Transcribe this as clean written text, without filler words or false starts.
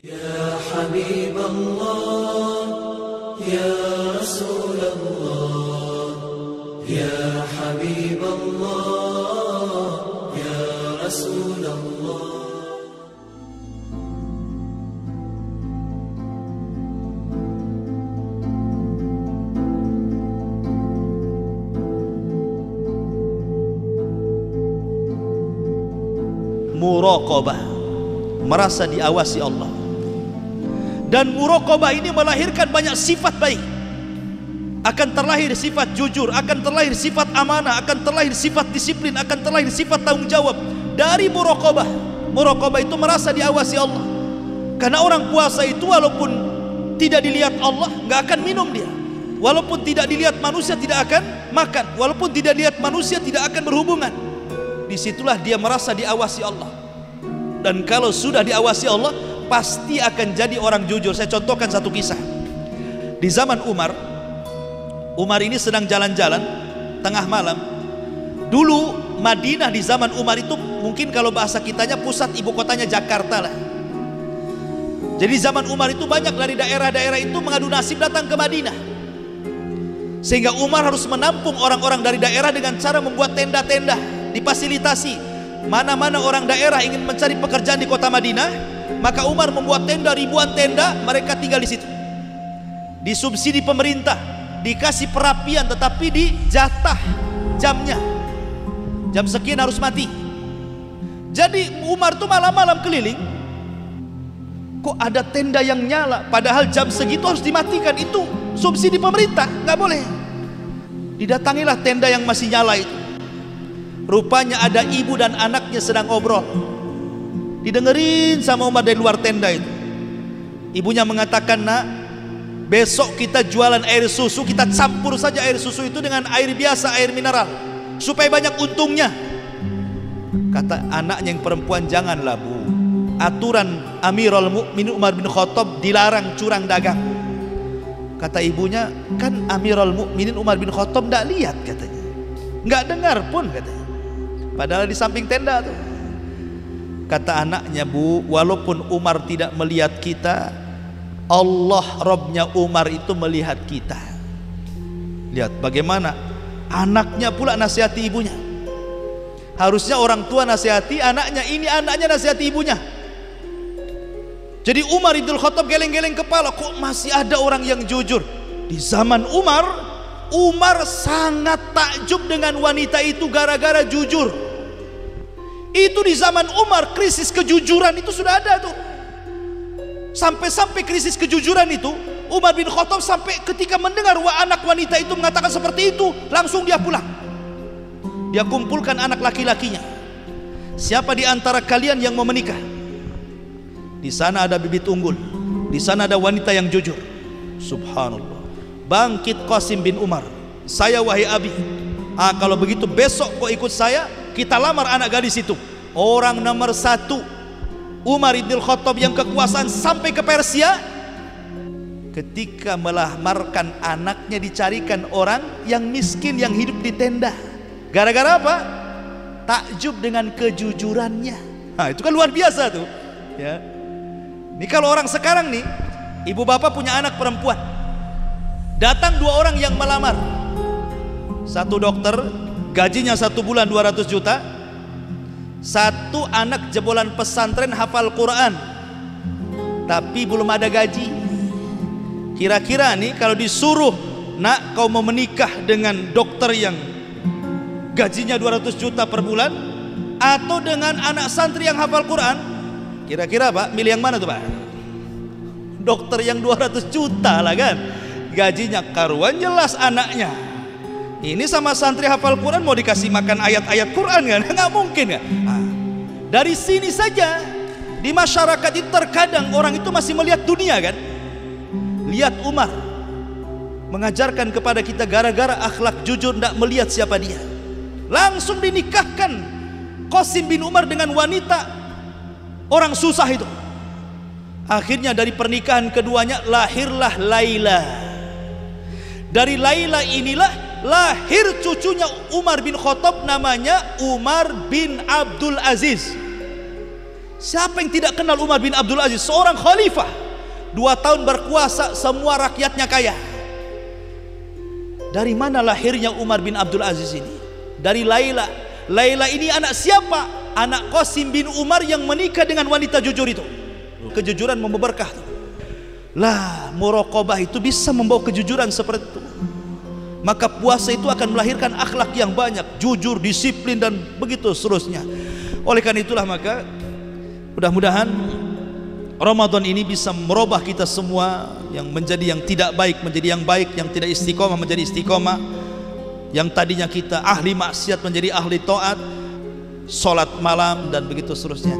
Ya Habib Allah, Ya Rasul Allah, Ya Habib Allah, Ya Rasul Allah. Muraqabah, merasa diawasi Allah. Dan muraqabah ini melahirkan banyak sifat baik. Akan terlahir sifat jujur, akan terlahir sifat amanah, akan terlahir sifat disiplin, akan terlahir sifat tanggung jawab dari muraqabah. Muraqabah itu merasa diawasi Allah. Karena orang puasa itu walaupun tidak dilihat Allah, nggak akan minum dia. Walaupun tidak dilihat manusia, tidak akan makan. Walaupun tidak dilihat manusia, tidak akan berhubungan. Disitulah dia merasa diawasi Allah. Dan kalau sudah diawasi Allah, pasti akan jadi orang jujur. Saya contohkan satu kisah. Di zaman Umar ini sedang jalan-jalan tengah malam. Dulu Madinah di zaman Umar itu mungkin kalau bahasa kitanya pusat ibu kotanya Jakarta lah. Jadi zaman Umar itu banyak dari daerah-daerah itu mengadu nasib datang ke Madinah. Sehingga Umar harus menampung orang-orang dari daerah dengan cara membuat tenda-tenda, difasilitasi. Mana-mana orang daerah ingin mencari pekerjaan di kota Madinah, maka Umar membuat tenda, ribuan tenda, mereka tinggal di situ. Disubsidi pemerintah, dikasih perapian, tetapi dijatah jamnya. Jam sekian harus mati. Jadi Umar tuh malam-malam keliling. Kok ada tenda yang nyala, padahal jam segitu harus dimatikan. Itu subsidi pemerintah, nggak boleh. Didatangilah tenda yang masih nyala itu. Rupanya ada ibu dan anaknya sedang ngobrol. Didengerin sama Umar dari luar tenda itu. Ibunya mengatakan, "Nak, besok kita jualan air susu, kita campur saja air susu itu dengan air biasa, air mineral, supaya banyak untungnya." Kata anaknya yang perempuan, "Janganlah Bu, aturan Amirul Mukminin Umar bin Khattab dilarang curang dagang." Kata ibunya, "Kan Amirul Mukminin Umar bin Khattab tidak lihat," katanya, "nggak dengar pun," katanya, padahal di samping tenda tuh. Kata anaknya, "Bu, walaupun Umar tidak melihat kita, Allah Rabbnya Umar itu melihat kita." Lihat bagaimana anaknya pula nasihati ibunya. Harusnya orang tua nasihati anaknya, ini anaknya nasihati ibunya. Jadi Umar Ibn Khattab geleng-geleng kepala, kok masih ada orang yang jujur. Di zaman Umar sangat takjub dengan wanita itu gara-gara jujur. Itu di zaman Umar krisis kejujuran itu sudah ada tuh. Sampai-sampai krisis kejujuran itu Umar bin Khattab sampai ketika mendengar anak wanita itu mengatakan seperti itu, langsung dia pulang. Dia kumpulkan anak laki-lakinya. Siapa di antara kalian yang mau menikah? Di sana ada bibit unggul, di sana ada wanita yang jujur. Subhanallah. Bangkit Qasim bin Umar, "Saya wahai Abi, kalau begitu besok kau ikut saya, kita lamar anak gadis itu." Orang nomor satu Umar Ibn Khattab yang kekuasaan sampai ke Persia, ketika melamarkan anaknya dicarikan orang yang miskin yang hidup di tenda. Gara-gara apa? Takjub dengan kejujurannya. Nah, itu kan luar biasa tuh ya. Ini kalau orang sekarang nih, ibu bapak punya anak perempuan, datang dua orang yang melamar. Satu dokter, gajinya 1 bulan 200 juta. Satu anak jebolan pesantren hafal Quran, tapi belum ada gaji. Kira-kira nih kalau disuruh, "Nak, kau mau menikah dengan dokter yang gajinya 200 juta per bulan, atau dengan anak santri yang hafal Quran?" Kira-kira Pak, milih yang mana tuh Pak? Dokter yang 200 juta lah kan, gajinya karuan, jelas anaknya. Ini sama santri hafal Quran mau dikasih makan ayat-ayat Quran kan? Nggak mungkin kan? Nah, dari sini saja di masyarakat itu terkadang orang itu masih melihat dunia kan. Lihat Umar mengajarkan kepada kita gara-gara akhlak jujur, tidak melihat siapa dia, langsung dinikahkan Qasim bin Umar dengan wanita orang susah itu. Akhirnya dari pernikahan keduanya lahirlah Laila. Dari Laila inilah lahir cucunya Umar bin Khattab, namanya Umar bin Abdul Aziz. Siapa yang tidak kenal Umar bin Abdul Aziz? Seorang khalifah, 2 tahun berkuasa, semua rakyatnya kaya. Dari mana lahirnya Umar bin Abdul Aziz ini? Dari Laila. Laila ini anak siapa? Anak Qasim bin Umar yang menikah dengan wanita jujur itu. Kejujuran membawa berkah. Lah, muraqabah itu bisa membawa kejujuran seperti itu. Maka puasa itu akan melahirkan akhlak yang banyak, jujur, disiplin, dan begitu seterusnya. Oleh karena itulah maka mudah-mudahan Ramadan ini bisa merubah kita semua, yang menjadi yang tidak baik menjadi yang baik, yang tidak istiqomah menjadi istiqomah, yang tadinya kita ahli maksiat menjadi ahli taat, sholat malam dan begitu seterusnya.